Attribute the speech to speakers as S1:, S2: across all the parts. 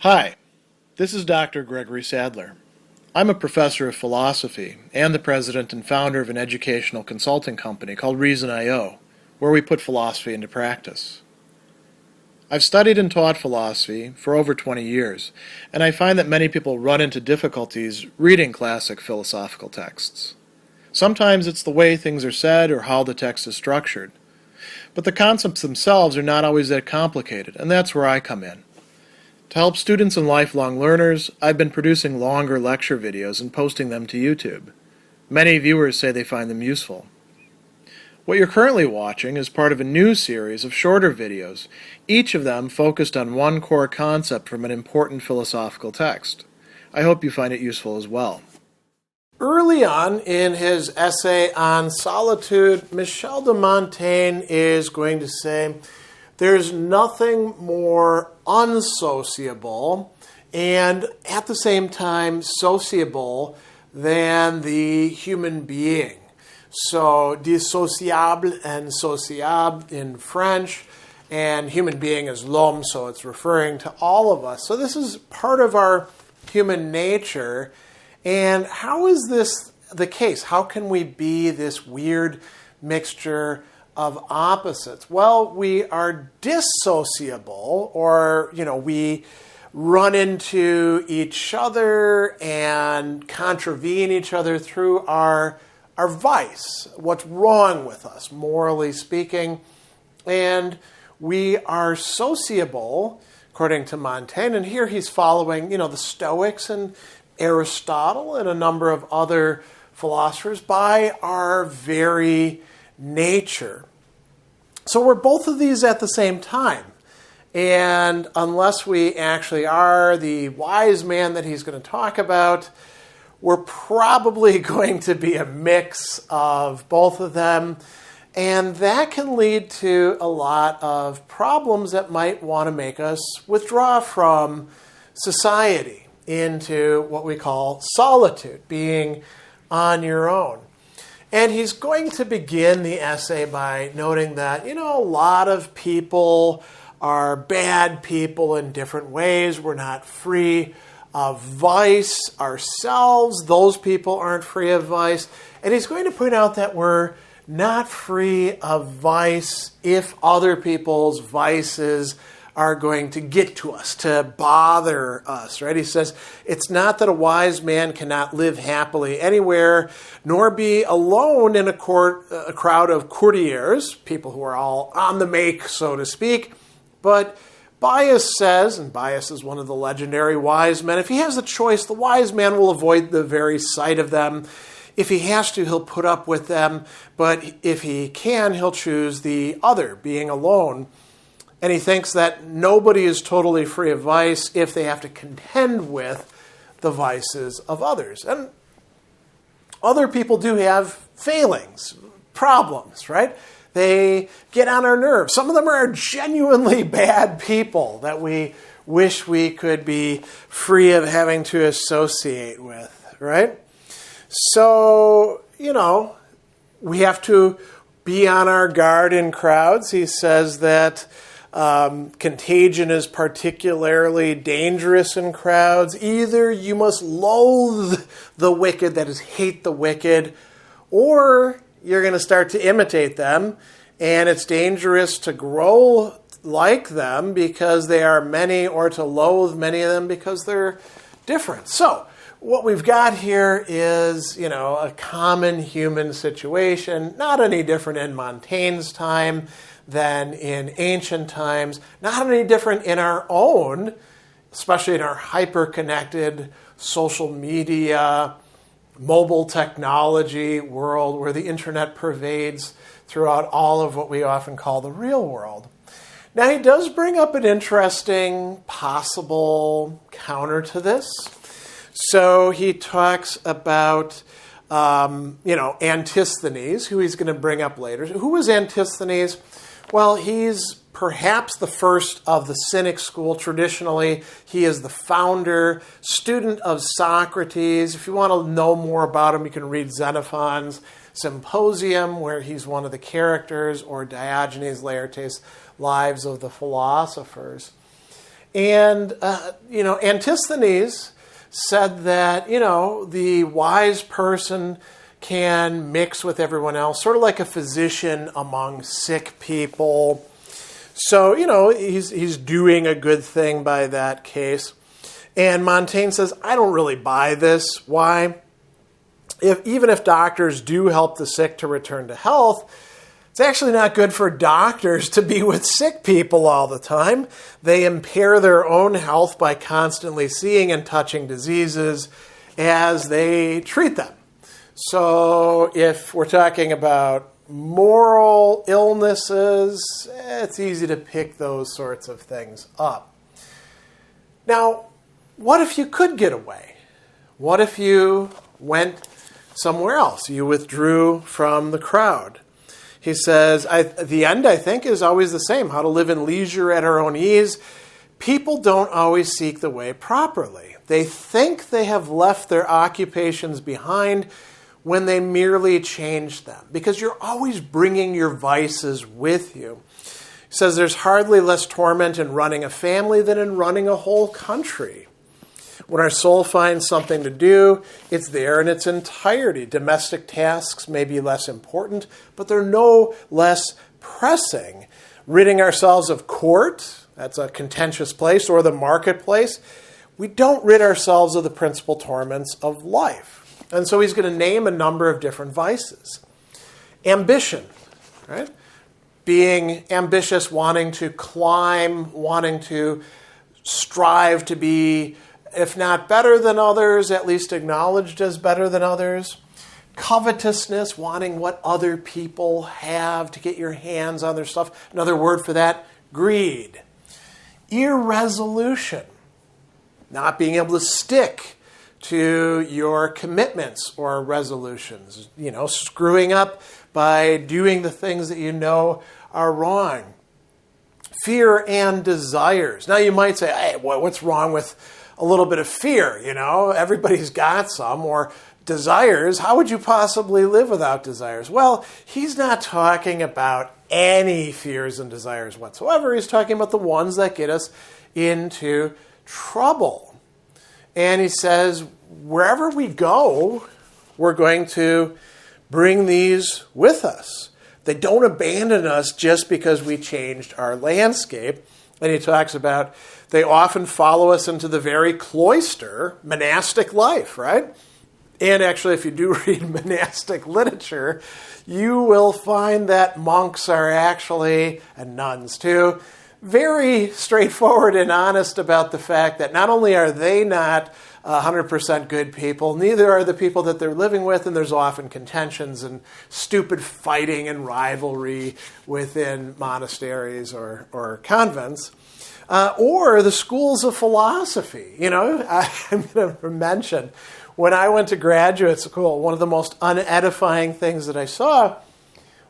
S1: Hi, this is Dr. Gregory Sadler. I'm a professor of philosophy and the president and founder of an educational consulting company called Reason.io, where we put philosophy into practice. I've studied and taught philosophy for over 20 years, and I find that many people run into difficulties reading classic philosophical texts. Sometimes it's the way things are said or how the text is structured. But the concepts themselves are not always that complicated, and that's where I come in. To help students and lifelong learners, I've been producing longer lecture videos and posting them to YouTube. Many viewers say they find them useful. What you're currently watching is part of a new series of shorter videos, each of them focused on one core concept from an important philosophical text. I hope you find it useful as well. Early on in his essay on Solitude, Michel de Montaigne is going to say, there's nothing more unsociable and at the same time sociable than the human being. So, dissociable and sociable in French, and human being is l'homme, so it's referring to all of us. So this is part of our human nature. And how is this the case? How can we be this weird mixture of opposites? Well, we are dissociable, or, we run into each other and contravene each other through our vice, what's wrong with us, morally speaking. And we are sociable, according to Montaigne, and here he's following, the Stoics and Aristotle and a number of other philosophers by our very nature. So we're both of these at the same time. And unless we actually are the wise man that he's going to talk about, we're probably going to be a mix of both of them. And that can lead to a lot of problems that might want to make us withdraw from society into what we call solitude, being on your own. And he's going to begin the essay by noting that, a lot of people are bad people in different ways. We're not free of vice ourselves. Those people aren't free of vice. And he's going to point out that we're not free of vice if other people's vices are going to get to us, to bother us, right? He says, it's not that a wise man cannot live happily anywhere, nor be alone in a crowd of courtiers, people who are all on the make, so to speak. But Bias says, and Bias is one of the legendary wise men, if he has the choice, the wise man will avoid the very sight of them. If he has to, he'll put up with them. But if he can, he'll choose the other, being alone. And he thinks that nobody is totally free of vice if they have to contend with the vices of others. And other people do have failings, problems, right? They get on our nerves. Some of them are genuinely bad people that we wish we could be free of having to associate with, right? So, we have to be on our guard in crowds. He says that contagion is particularly dangerous in crowds. Either you must loathe the wicked, that is, hate the wicked, or you're going to start to imitate them, and it's dangerous to grow like them because they are many, or to loathe many of them because they're different. So what we've got here is, a common human situation, not any different in Montaigne's time than in ancient times, not any different in our own, especially in our hyper-connected social media, mobile technology world where the internet pervades throughout all of what we often call the real world. Now, he does bring up an interesting possible counter to this. So he talks about, Antisthenes, who he's going to bring up later. Who was Antisthenes? Well, he's perhaps the first of the Cynic school. Traditionally, he is the founder, student of Socrates. If you want to know more about him, you can read Xenophon's Symposium, where he's one of the characters, or Diogenes Laertes' Lives of the Philosophers. And, Antisthenes said that, the wise person can mix with everyone else, sort of like a physician among sick people. So, he's doing a good thing by that case. And Montaigne says, I don't really buy this. Why? Even if doctors do help the sick to return to health, it's actually not good for doctors to be with sick people all the time. They impair their own health by constantly seeing and touching diseases as they treat them. So if we're talking about moral illnesses, it's easy to pick those sorts of things up. Now, what if you could get away? What if you went somewhere else? You withdrew from the crowd. He says, the end, I think, is always the same, how to live in leisure at our own ease. People don't always seek the way properly. They think they have left their occupations behind when they merely change them, because you're always bringing your vices with you. He says there's hardly less torment in running a family than in running a whole country. When our soul finds something to do, it's there in its entirety. Domestic tasks may be less important, but they're no less pressing. Ridding ourselves of court, that's a contentious place, or the marketplace, we don't rid ourselves of the principal torments of life. And so he's going to name a number of different vices. Ambition, right? Being ambitious, wanting to climb, wanting to strive to be, if not better than others, at least acknowledged as better than others. Covetousness, wanting what other people have to get your hands on their stuff. Another word for that, greed. Irresolution, not being able to stick to your commitments or resolutions. Screwing up by doing the things that you know are wrong. Fear and desires. Now you might say, hey, what's wrong with a little bit of fear? Everybody's got some. Or desires. How would you possibly live without desires? Well, he's not talking about any fears and desires whatsoever. He's talking about the ones that get us into trouble. And he says, wherever we go, we're going to bring these with us. They don't abandon us just because we changed our landscape. And he talks about they often follow us into the very cloister, monastic life, right? And actually, if you do read monastic literature, you will find that monks are actually, and nuns too, very straightforward and honest about the fact that not only are they not 100% good people, neither are the people that they're living with, and there's often contentions and stupid fighting and rivalry within monasteries or convents. Or the schools of philosophy. I'm going to mention, when I went to graduate school, one of the most unedifying things that I saw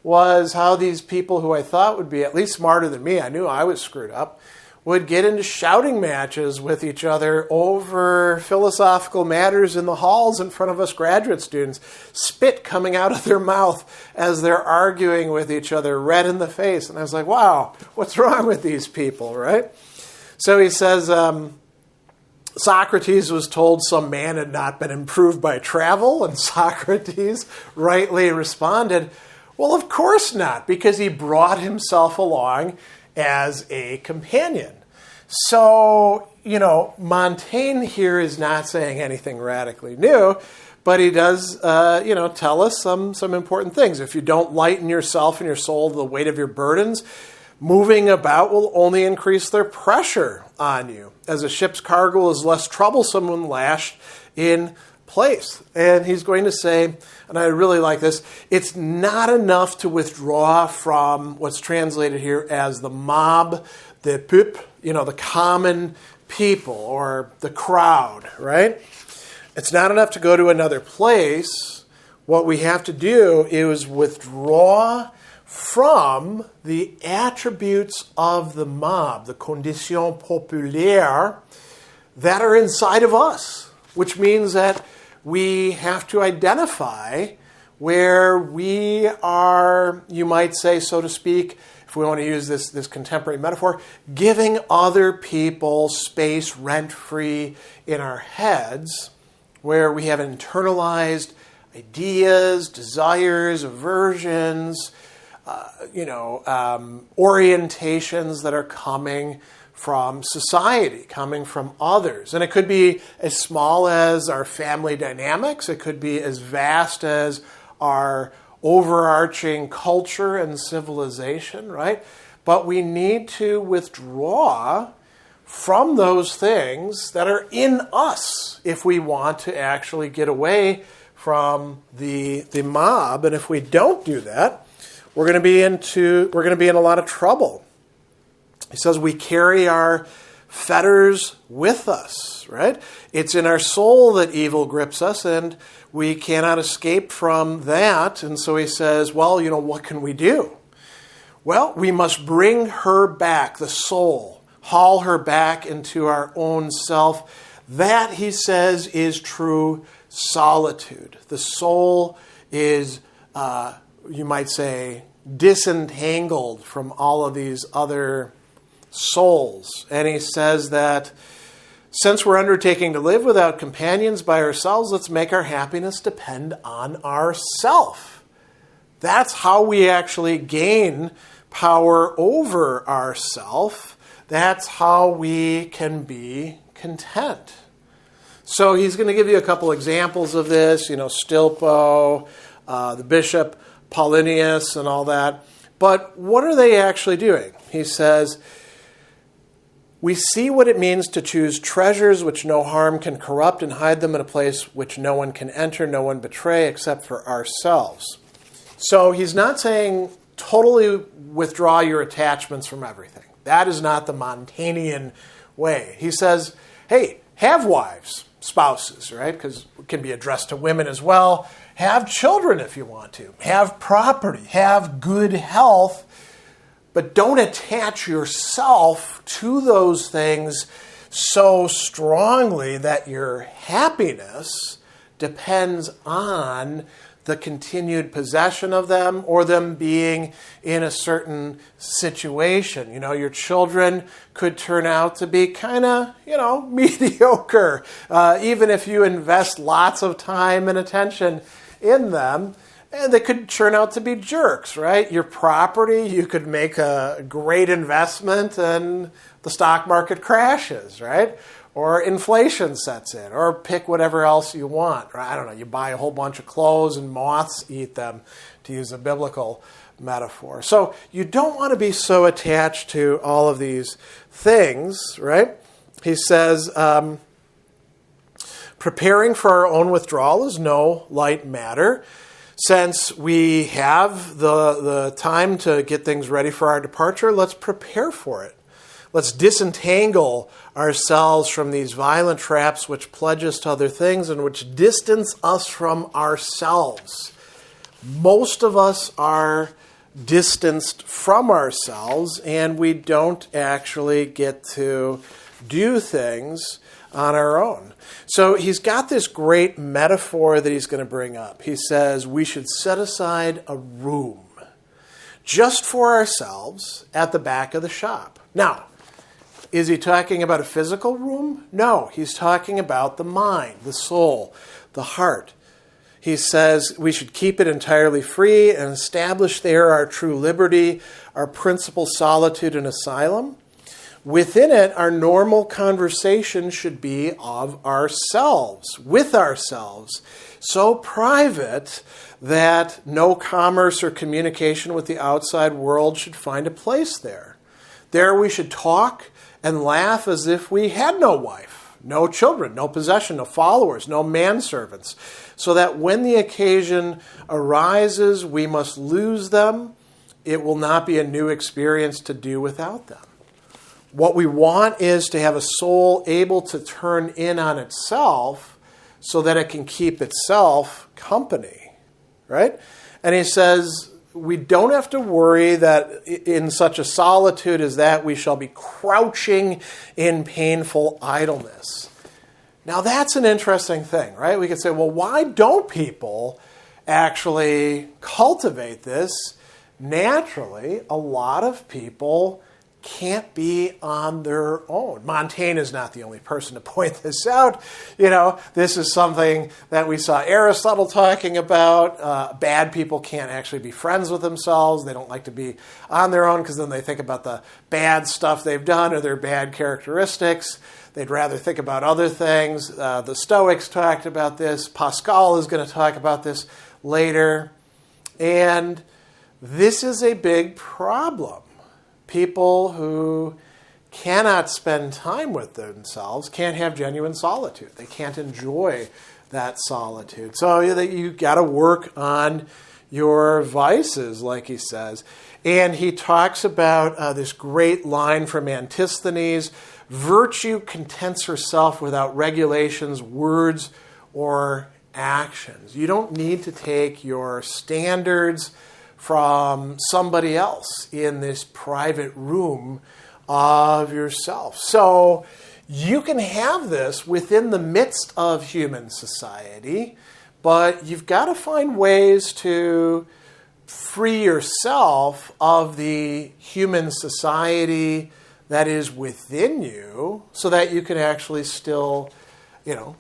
S1: was how these people who I thought would be at least smarter than me, I knew I was screwed up, would get into shouting matches with each other over philosophical matters in the halls in front of us graduate students, spit coming out of their mouth as they're arguing with each other, red in the face. And I was like, wow, what's wrong with these people, right? So he says, Socrates was told some man had not been improved by travel, and Socrates rightly responded, well, of course not, because he brought himself along as a companion. So, Montaigne here is not saying anything radically new, but he does, tell us some important things. If you don't lighten yourself and your soul to the weight of your burdens, moving about will only increase their pressure on you, as a ship's cargo is less troublesome when lashed in place. And he's going to say, and I really like this, it's not enough to withdraw from what's translated here as the mob, the peuple, the common people or the crowd, right? It's not enough to go to another place. What we have to do is withdraw from the attributes of the mob, the conditions populaires, that are inside of us, which means that we have to identify where we are, you might say, so to speak, if we want to use this contemporary metaphor, giving other people space rent-free in our heads, where we have internalized ideas, desires, aversions, orientations that are coming from society, coming from others. And it could be as small as our family dynamics. It could be as vast as our overarching culture and civilization, right? But we need to withdraw from those things that are in us if we want to actually get away from the mob. And if we don't do that, we're going to be in a lot of trouble. He says we carry our fetters with us, right? It's in our soul that evil grips us, and we cannot escape from that. And so he says, well, what can we do? Well, we must bring her back, the soul, haul her back into our own self. That, he says, is true solitude. The soul is, you might say, disentangled from all of these other souls. And he says that since we're undertaking to live without companions by ourselves, let's make our happiness depend on ourself. That's how we actually gain power over ourself. That's how we can be content. So he's going to give you a couple examples of this, Stilpo, the bishop, Paulinius, and all that. But what are they actually doing? He says, we see what it means to choose treasures which no harm can corrupt and hide them in a place which no one can enter, no one betray, except for ourselves. So he's not saying totally withdraw your attachments from everything. That is not the Montaignian way. He says, hey, have wives, spouses, right? Because it can be addressed to women as well. Have children if you want to. Have property. Have good health. But don't attach yourself to those things so strongly that your happiness depends on the continued possession of them or them being in a certain situation. Your children could turn out to be kind of, mediocre, even if you invest lots of time and attention in them. And they could turn out to be jerks, right? Your property, you could make a great investment and the stock market crashes, right? Or inflation sets in, or pick whatever else you want. Right? I don't know, you buy a whole bunch of clothes and moths eat them, to use a biblical metaphor. So you don't want to be so attached to all of these things, right? He says, preparing for our own withdrawal is no light matter. Since we have the time to get things ready for our departure, let's prepare for it. Let's disentangle ourselves from these violent traps which pledge us to other things and which distance us from ourselves. Most of us are distanced from ourselves, and we don't actually get to do things on our own. So he's got this great metaphor that he's going to bring up. He says we should set aside a room just for ourselves at the back of the shop. Now, is he talking about a physical room? No, he's talking about the mind, the soul, the heart. He says we should keep it entirely free and establish there our true liberty, our principal solitude and asylum. Within it, our normal conversation should be of ourselves, with ourselves, so private that no commerce or communication with the outside world should find a place there. There we should talk and laugh as if we had no wife, no children, no possession, no followers, no manservants, so that when the occasion arises, we must lose them. It will not be a new experience to do without them. What we want is to have a soul able to turn in on itself so that it can keep itself company, right? And he says we don't have to worry that in such a solitude as that we shall be crouching in painful idleness. Now that's an interesting thing, right? We could say, well, why don't people actually cultivate this
S2: naturally, a lot of people can't be on their own. Montaigne is not the only person to point this out. This is something that we saw Aristotle talking about. Bad people can't actually be friends with themselves. They don't like to be on their own because then they think about the bad stuff they've done or their bad characteristics. They'd rather think about other things. The Stoics talked about this. Pascal is going to talk about this later. And this is a big problem. People who cannot spend time with themselves can't have genuine solitude. They can't enjoy that solitude. So you got to work on your vices, like he says. And he talks about this great line from Antisthenes, virtue contents herself without regulations, words, or actions. You don't need to take your standards from somebody else in this private room of yourself. So you can have this within the midst of human society, but you've got to find ways to free yourself of the human society that is within you so that you can actually still,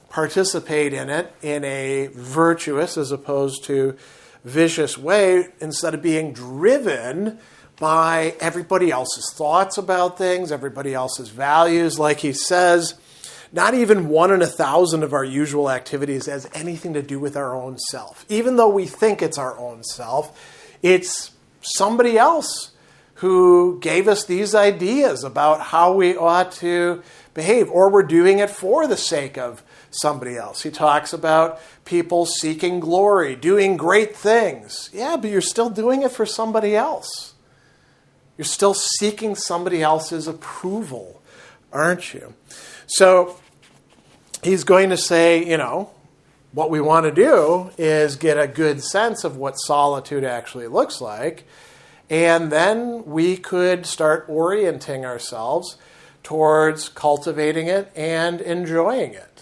S2: participate in it in a virtuous as opposed to vicious way, instead of being driven by everybody else's thoughts about things, everybody else's values. Like he says, not even 1 in 1,000 of our usual activities has anything to do with our own self. Even though we think it's our own self, it's somebody else who gave us these ideas about how we ought to behave, or we're doing it for the sake of somebody else. He talks about people seeking glory, doing great things. Yeah, but you're still doing it for somebody else. You're still seeking somebody else's approval, aren't you? So he's going to say, what we want to do is get a good sense of what solitude actually looks like, and then we could start orienting ourselves towards cultivating it and enjoying it.